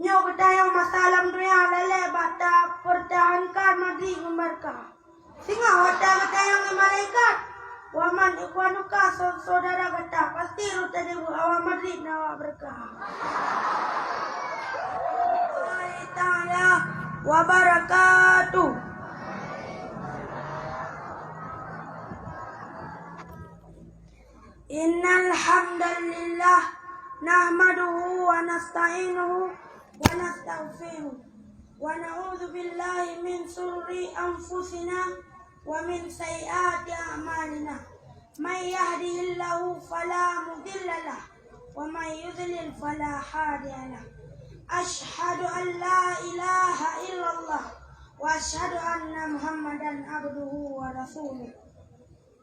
Nyo ketayang masalah dunia lele bata pertahankan madi mereka. Singa wata ketayang malaikat. Waman ikwanuka saudara kata pasti ruta debu awam madi nawa berkah. Ta'ala wa barakatuh. Innal hamdalillah nahmaduhu wa nasta'inuhu wa nastaghfiruh wa na'udzu billahi min shururi anfusina wa min sayyiati a'malina. May yahdihillahu fala mudilla lahu wa may yudlil fala hadiya lahu. Ashhadu an la ilaha illallah wa ashhadu anna Muhammadan abduhu wa rasuluh.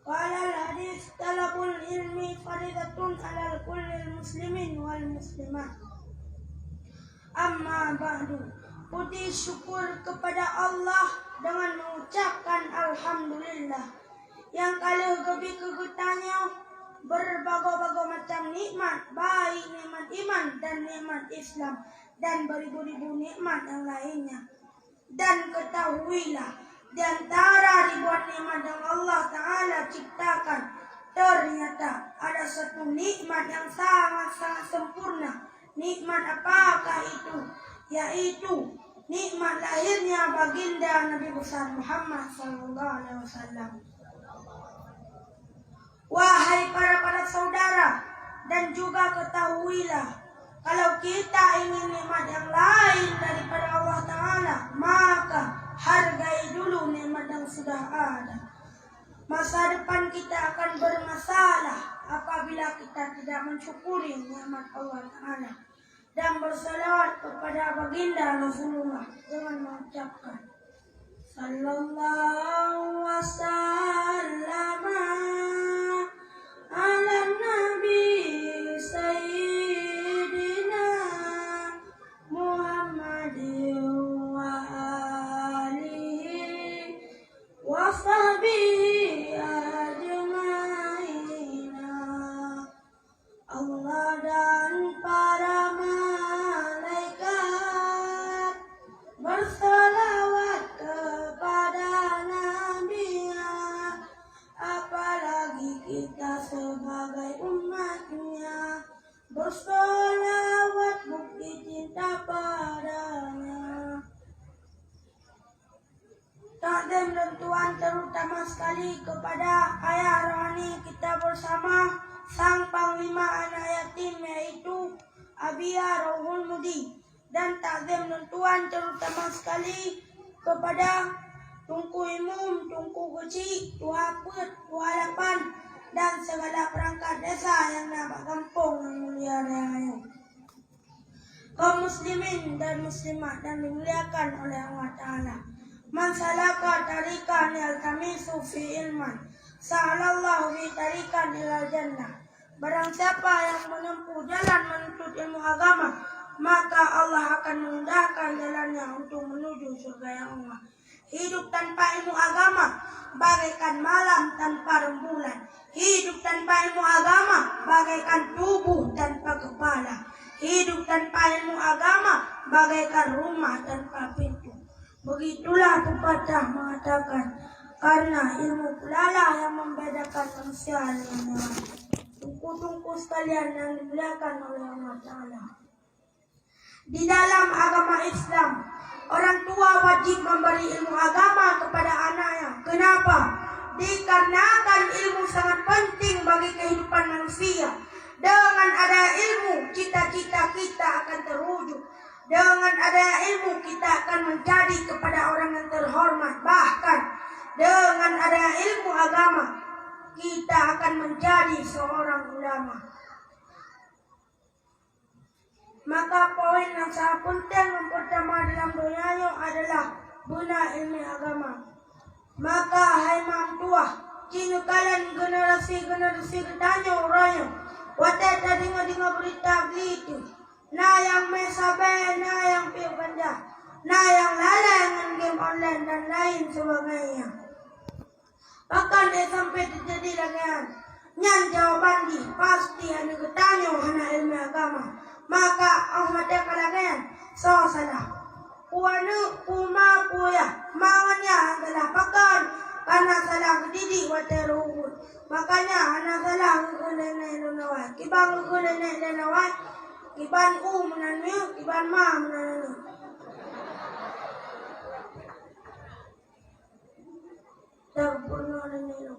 Qala al-hadis talabul ilmi faridatun alal kullil muslimin wal muslimat. Amma ba'du. Puji syukur kepada Allah dengan mengucapkan alhamdulillah. Yang kalau gebi kegutanya berbagai-bagai macam nikmat, baik nikmat iman dan nikmat Islam dan beribu-ribu nikmat yang lainnya. Dan ketahuilah di antara ribuan nikmat yang Allah Ta'ala ciptakan, ternyata ada satu nikmat yang sangat-sangat sempurna. Nikmat apakah itu? Yaitu nikmat lahirnya baginda Nabi besar Muhammad SAW. Wahai para saudara, dan juga ketahuilah, kalau kita ingin nikmat yang lain daripada Allah Ta'ala, maka hargai dulu nikmat yang sudah ada. Masa depan kita akan bermasalah apabila kita tidak mensyukuri nikmat Allah Ta'ala. Dan bersalawat kepada baginda Rasulullah dengan mengucapkan Sallallahu wasallam ala Nabi Sayyidina Muhammadin wa alihi wa sahbihi ajmaina. Allah dan para malaikat bersalawat kepada Nabi-Nya, apalagi kita sebagai umatnya bersalawat bukti cinta padanya. Takdim dan Tuhan terutama sekali kepada ayah rohani kita bersama sang panglima anak yatim yaitu Abia Rohul Mudi. Dan takdim dan Tuhan terutama sekali kepada Tungku Imum, Tungku Kecil, Tua Put, Tua Lapan, dan segala perangkat desa yang dapat kampung yang mulia raya. Kaum muslimin dan muslimat dan dimuliakan oleh Allah Ta'ala. Man salaka tariqan yaltamisu fi ilman sa'alallahu bi tariqan ilal jannah. Barang siapa yang menempuh jalan menuntut ilmu agama, maka Allah akan memudahkan jalannya untuk menuju surga yang Allah. Hidup tanpa ilmu agama bagaikan malam tanpa rembulan. Hidup tanpa ilmu agama bagaikan tubuh tanpa kepala. Hidup tanpa ilmu agama bagaikan rumah tanpa pintu. Begitulah pepatah mengatakan, karena ilmu pulalah yang membedakan manusia dengan hewan. Tungku-tungku sekalian yang dimuliakan oleh Allah Ta'ala. Di dalam agama Islam, orang tua wajib memberi ilmu agama kepada anaknya. Kenapa? Dikarenakan ilmu sangat penting bagi kehidupan manusia. Dengan ada ilmu, cita-cita kita akan terwujud. Dengan ada ilmu, kita akan menjadi kepada orang yang terhormat. Bahkan, dengan ada ilmu agama, kita akan menjadi seorang ulama. Maka poin yang sangat penting yang pertama dalam dunia adalah guna ilmu agama. Maka hai mam tua, cina kalian generasi tanya orangnya. Watai tadi dengar berita gitu. Nah yang mesabe, nah yang piu ganja, nah yang lalai dengan game online dan lain sebagainya. Bahkan dia sampai terjadi lagi. Nyan jawaban di pasti hanya ketanya hana ilmu agama. Maka Ahmad kalagan so salah. Puanu puma puya mawanya adalah pakan karena salah didik waterun. Makanya anak salah ngulene nawai. Kibang ngulene nawai. Kiban menanu, kiban ma menanu. Terpunuh nenu.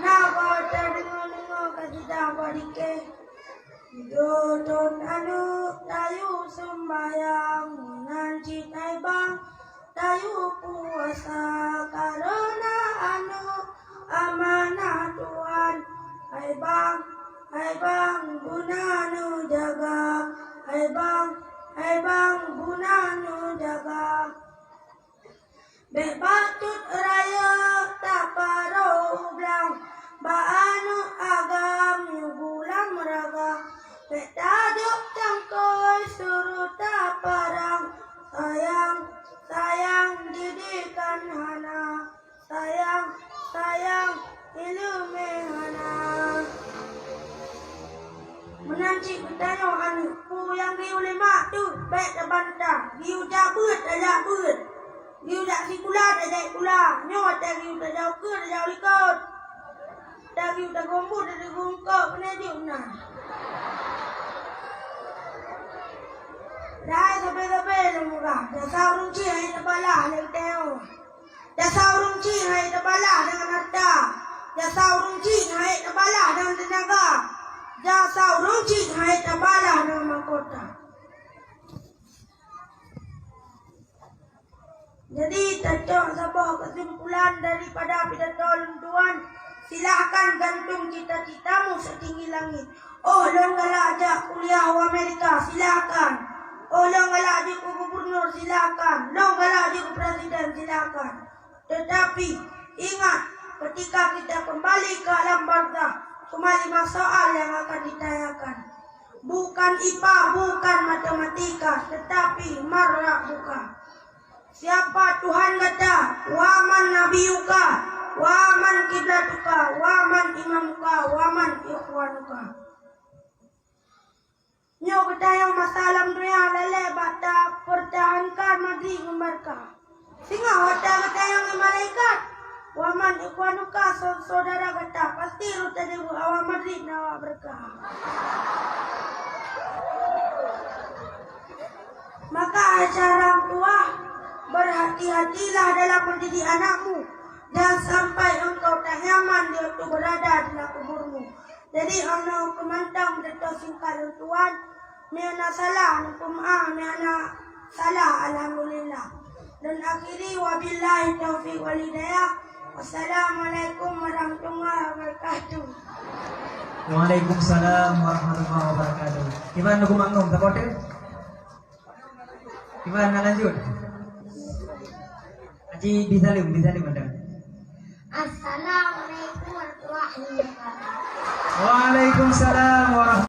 Nah, kalau terdengar kasih badike. Dodon anu tayu sembayang nanti bang tayu puasa karena anu amanah Tuhan. Hai bang gunanu jaga. Hai bang gunanu jaga. Bebatut raya tak parau blang baanu agam nyugulang raga. Betaduk tangkoi suruh tak parang sayang didikan hana sayang ilume hana. Menanci bertanya anakku yang giu lima tu baik dah bantah giu jabut dah but giu dah si kula dah kula nyot dah giu dah jauh ke dah jauh likot dah giu dah gombut dah gongkok kena diuna dah sampai murah dah saurung ci hai tebalah lek teo dah saurung ci hai tebalah dengan harta dah saurung ci hai tebalah dengan tenaga dah saurung ci hai tebalah dengan mahkota. Jadi cocok sebuah kesimpulan daripada pidato Tuan. Silakan gantung cita-citamu setinggi langit. Oh, lo galak ajak kuliah ke Amerika, silakan. Oh, lo galak ajak ke gubernur, silakan. Lo galak ajak ke presiden, silakan. Tetapi ingat, ketika kita kembali ke alam barzakh, cuma 5 soal yang akan ditanyakan. Bukan IPA, bukan matematika, tetapi marra buka. Siapa Tuhan kata? Waman nabiyuka, waman kiblatuka, waman imamuka, waman ikhwanuka. Nyo kita yang masalah dunia lele bata pertahankan negeri mereka. Singa hotel kita yang malaikat. Waman ikhwanuka saudara kata pasti ruta debu awam Madrid nawa berkah. Maka acara orang tua berhati-hatilah dalam mendidik anakmu. Jangan sampai engkau tak nyaman dia tu berada dalam kuburmu. Jadi anak kemantang detok singkat Tuhan. Miana salah, nukumah, miana salah, alhamdulillah. Dan akhiri wabillahi taufiq wal hidayah. Wassalamualaikum warahmatullahi wabarakatuh. Waalaikumsalam warahmatullahi wabarakatuh. Gimana kumanggung tapote? Gimana lanjut? Aji disalim ada. Assalamualaikum warahmatullahi wabarakatuh. Waalaikumsalam warahmatullahi